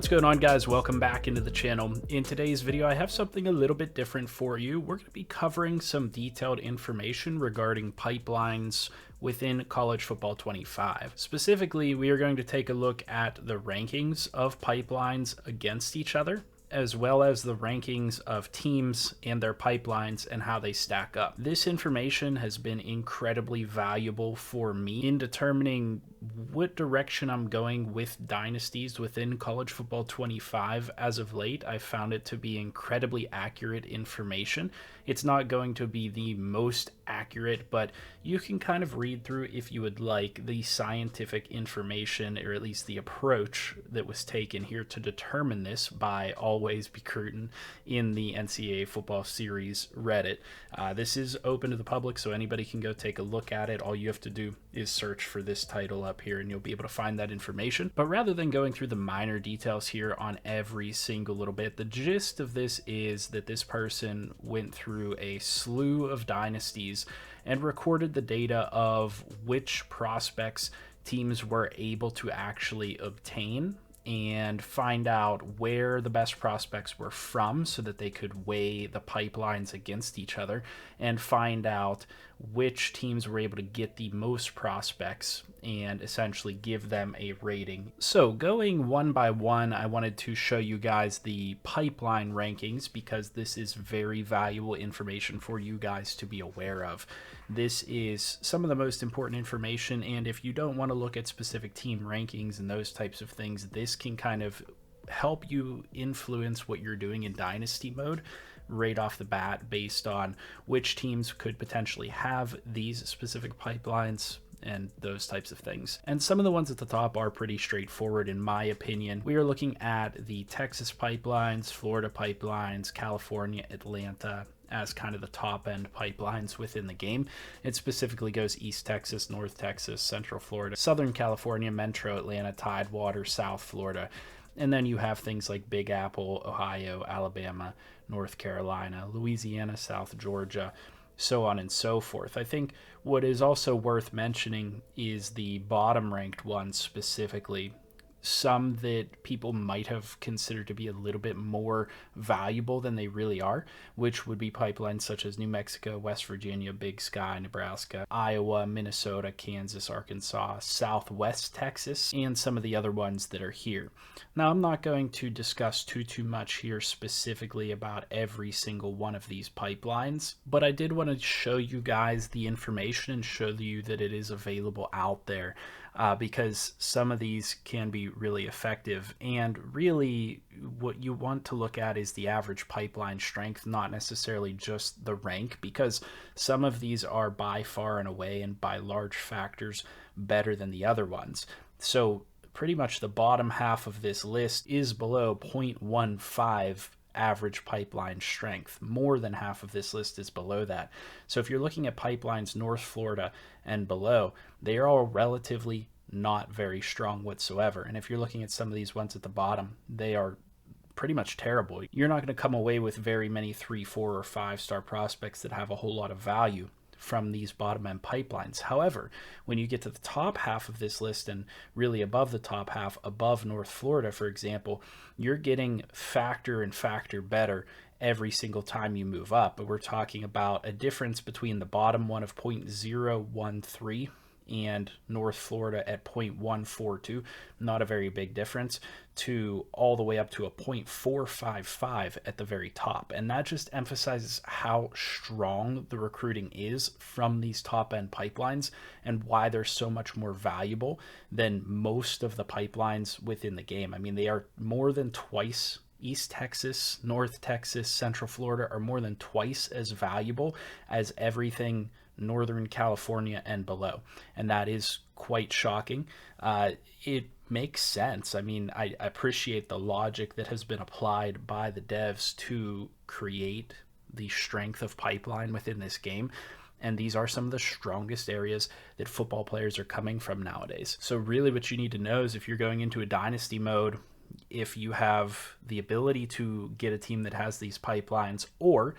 What's going on, guys? Welcome back into the channel. In today's video, I have something a little bit different for you. We're going to be covering some detailed information regarding pipelines within College Football 25. Specifically, we are going to take a look at the rankings of pipelines against each other, as well as the rankings of teams and their pipelines and how they stack up. This information has been incredibly valuable for me in determining what direction I'm going with dynasties within College Football 25. As of late, I found it to be incredibly accurate information. It's not going to be the most accurate, but you can kind of read through, if you would like, the scientific information, or at least the approach that was taken here to determine this by Always Be Curtin in the NCAA Football Series Reddit. This is open to the public, so anybody can go take a look at it. All you have to do is search for this title up here and you'll be able to find that information. But rather than going through the minor details here on every single little bit, the gist of this is that this person went through a slew of dynasties and recorded the data of which prospects teams were able to actually obtain and find out where the best prospects were from so that they could weigh the pipelines against each other and find out which teams were able to get the most prospects and essentially give them a rating. So going one by one, I wanted to show you guys the pipeline rankings because this is very valuable information for you guys to be aware of. This is some of the most important information, and if you don't want to look at specific team rankings and those types of things, this can kind of help you influence what you're doing in dynasty mode right off the bat based on which teams could potentially have these specific pipelines and those types of things. And some of the ones at the top are pretty straightforward in my opinion. We are looking at the Texas pipelines, Florida pipelines, California, Atlanta as kind of the top end pipelines within the game. It specifically goes East Texas, North Texas, Central Florida, Southern California, Metro Atlanta, Tidewater, South Florida. And then you have things like Big Apple, Ohio, Alabama, North Carolina, Louisiana, South Georgia, so on and so forth. I think what is also worth mentioning is the bottom ranked ones specifically. Some that people might have considered to be a little bit more valuable than they really are, which would be pipelines such as New Mexico, West Virginia, Big Sky, Nebraska, Iowa, Minnesota, Kansas, Arkansas, Southwest Texas, and some of the other ones that are here. Now, I'm not going to discuss too much here specifically about every single one of these pipelines, but I did want to show you guys the information and show you that it is available out there. Because some of these can be really effective, and really what you want to look at is the average pipeline strength, not necessarily just the rank, because some of these are by far and away and by large factors better than the other ones. So pretty much the bottom half of this list is below 0.15 average pipeline strength. More than half of this list is below that. So if you're looking at pipelines North Florida and below, they are all relatively not very strong whatsoever. And if you're looking at some of these ones at the bottom, they are pretty much terrible. You're not going to come away with very many 3, 4, or 5-star prospects that have a whole lot of value from these bottom end pipelines. However, when you get to the top half of this list and really above the top half, above North Florida, for example, you're getting factor and factor better every single time you move up. But we're talking about a difference between the bottom one of 0.013 and North Florida at 0.142, not a very big difference, to all the way up to a 0.455 at the very top. And that just emphasizes how strong the recruiting is from these top end pipelines and why they're so much more valuable than most of the pipelines within the game. I mean, they are more than twice. East Texas, North Texas, Central Florida are more than twice as valuable as everything Northern California and below. And that is quite shocking. It makes sense. I mean, I appreciate the logic that has been applied by the devs to create the strength of pipeline within this game. And these are some of the strongest areas that football players are coming from nowadays. So really what you need to know is if you're going into a dynasty mode, if you have the ability to get a team that has these pipelines, or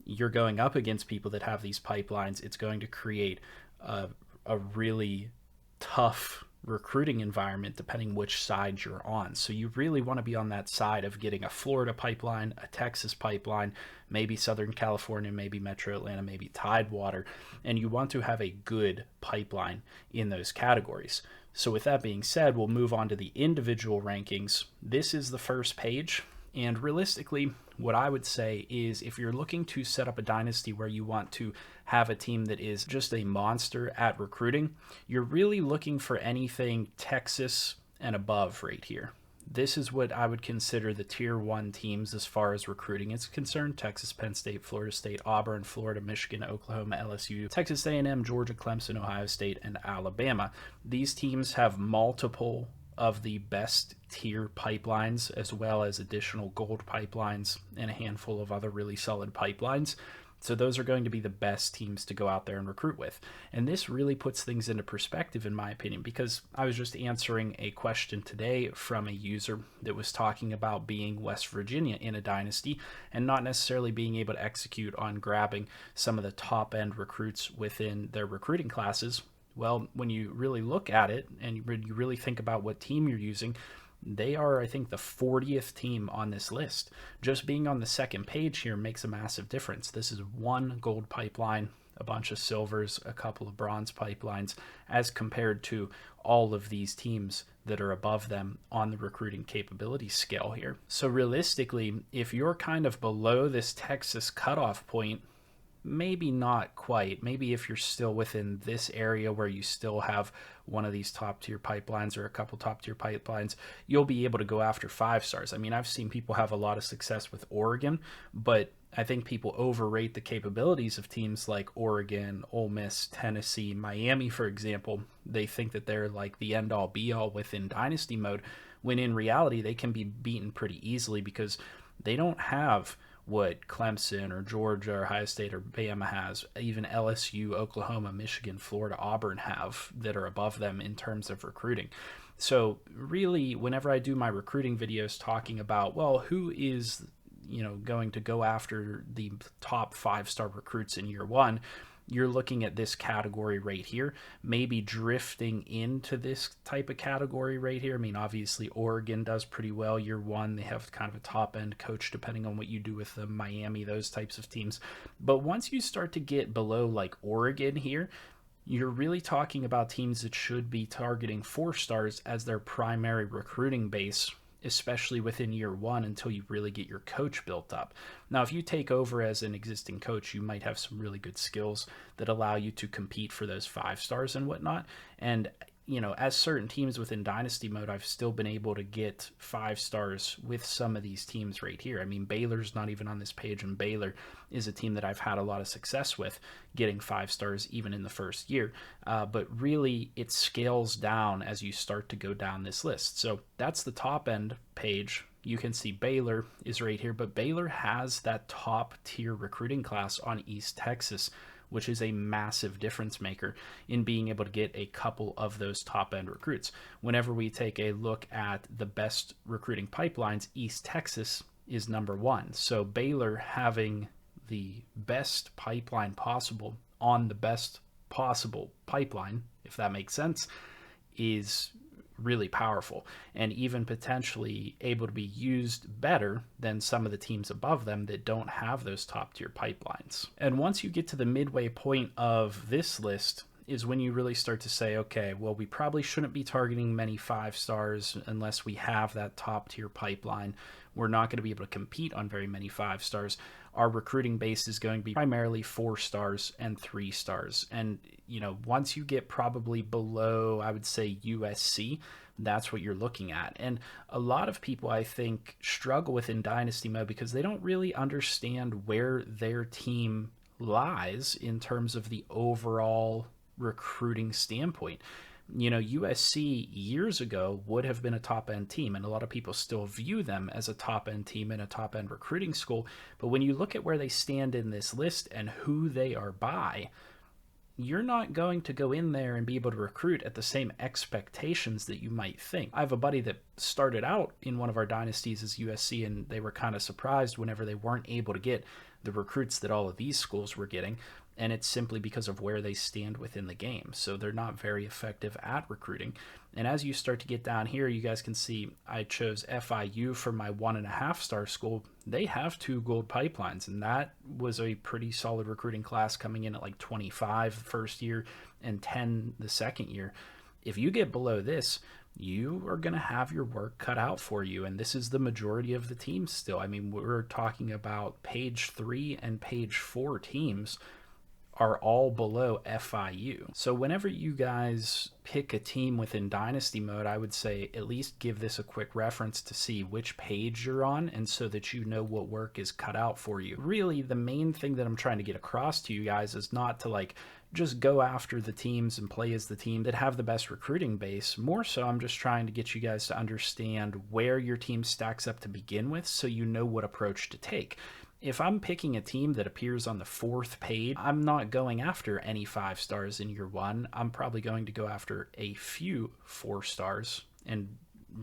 you're going up against people that have these pipelines, it's going to create a really tough recruiting environment depending which side you're on. So you really want to be on that side of getting a Florida pipeline, a Texas pipeline, maybe Southern California, maybe Metro Atlanta, maybe Tidewater, and you want to have a good pipeline in those categories. So with that being said, we'll move on to the individual rankings. This is the first page, and realistically, what I would say is if you're looking to set up a dynasty where you want to have a team that is just a monster at recruiting, you're really looking for anything Texas and above right here. This is what I would consider the tier 1 teams as far as recruiting is concerned: Texas, Penn State, Florida State, Auburn, Florida, Michigan, Oklahoma, LSU, Texas A&M, Georgia, Clemson, Ohio State, and Alabama. These teams have multiple of the best tier pipelines, as well as additional gold pipelines and a handful of other really solid pipelines. So those are going to be the best teams to go out there and recruit with. And this really puts things into perspective, in my opinion, because I was just answering a question today from a user that was talking about being West Virginia in a dynasty and not necessarily being able to execute on grabbing some of the top end recruits within their recruiting classes. Well, when you really look at it and you really think about what team you're using, they are, I think, the 40th team on this list. Just being on the second page here makes a massive difference. This is one gold pipeline, a bunch of silvers, a couple of bronze pipelines, as compared to all of these teams that are above them on the recruiting capability scale here. So realistically, if you're kind of below this Texas cutoff point, maybe not quite. Maybe if you're still within this area where you still have one of these top tier pipelines or a couple top tier pipelines, you'll be able to go after 5 stars. I mean, I've seen people have a lot of success with Oregon, but I think people overrate the capabilities of teams like Oregon, Ole Miss, Tennessee, Miami, for example. They think that they're like the end all be all within dynasty mode, when in reality they can be beaten pretty easily because they don't have what Clemson or Georgia or Ohio State or Bama has, even LSU, Oklahoma, Michigan, Florida, Auburn have that are above them in terms of recruiting. So really, whenever I do my recruiting videos talking about, well, who is, going to go after the top 5-star recruits in year 1, you're looking at this category right here, maybe drifting into this type of category right here. I mean, obviously Oregon does pretty well year 1. They have kind of a top end coach depending on what you do with the Miami, those types of teams. But once you start to get below like Oregon here, you're really talking about teams that should be targeting 4 stars as their primary recruiting base, especially within year 1 until you really get your coach built up. Now, if you take over as an existing coach, you might have some really good skills that allow you to compete for those 5 stars and whatnot. And, as certain teams within Dynasty mode, I've still been able to get 5 stars with some of these teams right here. I mean, Baylor's not even on this page, and Baylor is a team that I've had a lot of success with getting 5 stars even in the first year. But really, it scales down as you start to go down this list. So that's the top end page. You can see Baylor is right here, but Baylor has that top tier recruiting class on East Texas, which is a massive difference maker in being able to get a couple of those top end recruits. Whenever we take a look at the best recruiting pipelines, East Texas is number 1. So Baylor having the best pipeline possible on the best possible pipeline, if that makes sense, is really powerful and even potentially able to be used better than some of the teams above them that don't have those top tier pipelines. And once you get to the midway point of this list is when you really start to say, okay, well, we probably shouldn't be targeting many 5 stars unless we have that top tier pipeline. We're not going to be able to compete on very many 5 stars. Our recruiting base is going to be primarily 4 stars and 3 stars. And, once you get probably below, I would say USC, that's what you're looking at. And a lot of people, I think, struggle within Dynasty mode because they don't really understand where their team lies in terms of the overall recruiting standpoint. USC years ago would have been a top-end team, and a lot of people still view them as a top-end team and a top-end recruiting school. But when you look at where they stand in this list and who they are by, you're not going to go in there and be able to recruit at the same expectations that you might think. I have a buddy that started out in one of our dynasties as USC, and they were kind of surprised whenever they weren't able to get the recruits that all of these schools were getting. And it's simply because of where they stand within the game. So they're not very effective at recruiting. And as you start to get down here, you guys can see I chose FIU for my 1.5-star school. They have 2 gold pipelines, and that was a pretty solid recruiting class, coming in at like 25 the first year and 10 the second year. If you get below this, you are going to have your work cut out for you. And this is the majority of the teams still. I mean, we're talking about page 3 and page 4 teams are all below FIU. So whenever you guys pick a team within Dynasty mode, I would say at least give this a quick reference to see which page you're on, and so that you know what work is cut out for you. Really, the main thing that I'm trying to get across to you guys is not to like just go after the teams and play as the team that have the best recruiting base. More so, I'm just trying to get you guys to understand where your team stacks up to begin with, so you know what approach to take. If I'm picking a team that appears on the 4th page, I'm not going after any 5 stars in year 1. I'm probably going to go after a few 4 stars. And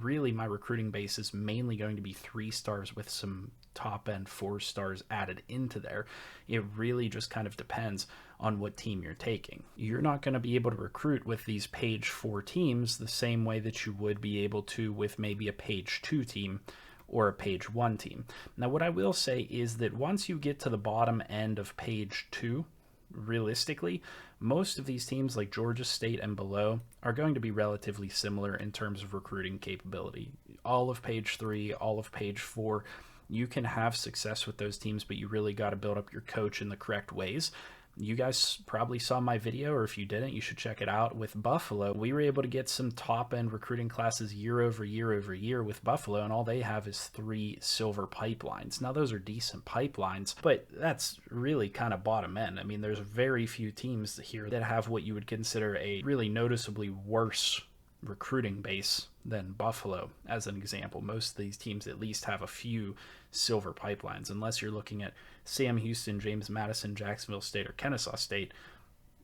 really, my recruiting base is mainly going to be 3 stars with some top end 4 stars added into there. It really just kind of depends on what team you're taking. You're not going to be able to recruit with these page 4 teams the same way that you would be able to with maybe a page 2 team or a page 1 team. Now, what I will say is that once you get to the bottom end of page 2, realistically, most of these teams like Georgia State and below are going to be relatively similar in terms of recruiting capability. All of page 3, all of page 4, you can have success with those teams, but you really got to build up your coach in the correct ways. You guys probably saw my video, or if you didn't, you should check it out. With Buffalo, we were able to get some top-end recruiting classes year over year over year with Buffalo, and all they have is 3 silver pipelines. Now, those are decent pipelines, but that's really kind of bottom end. I mean, there's very few teams here that have what you would consider a really noticeably worse recruiting base than Buffalo, as an example. Most of these teams at least have a few silver pipelines, unless you're looking at Sam Houston, James Madison, Jacksonville State, or Kennesaw State.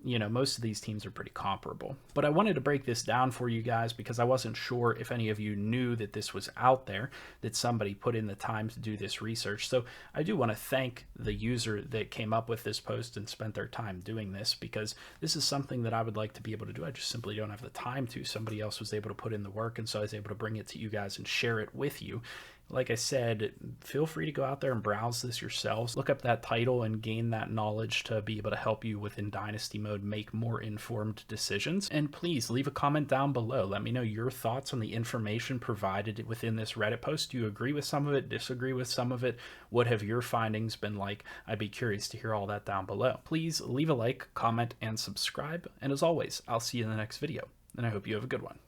You know, most of these teams are pretty comparable. But I wanted to break this down for you guys because I wasn't sure if any of you knew that this was out there, that somebody put in the time to do this research. So I do want to thank the user that came up with this post and spent their time doing this, because this is something that I would like to be able to do. I just simply don't have the time to. Somebody else was able to put in the work, and so I was able to bring it to you guys and share it with you. Like I said, feel free to go out there and browse this yourselves. Look up that title and gain that knowledge to be able to help you within Dynasty mode make more informed decisions. And please leave a comment down below. Let me know your thoughts on the information provided within this Reddit post. Do you agree with some of it? Disagree with some of it? What have your findings been like? I'd be curious to hear all that down below. Please leave a like, comment, and subscribe. And as always, I'll see you in the next video, and I hope you have a good one.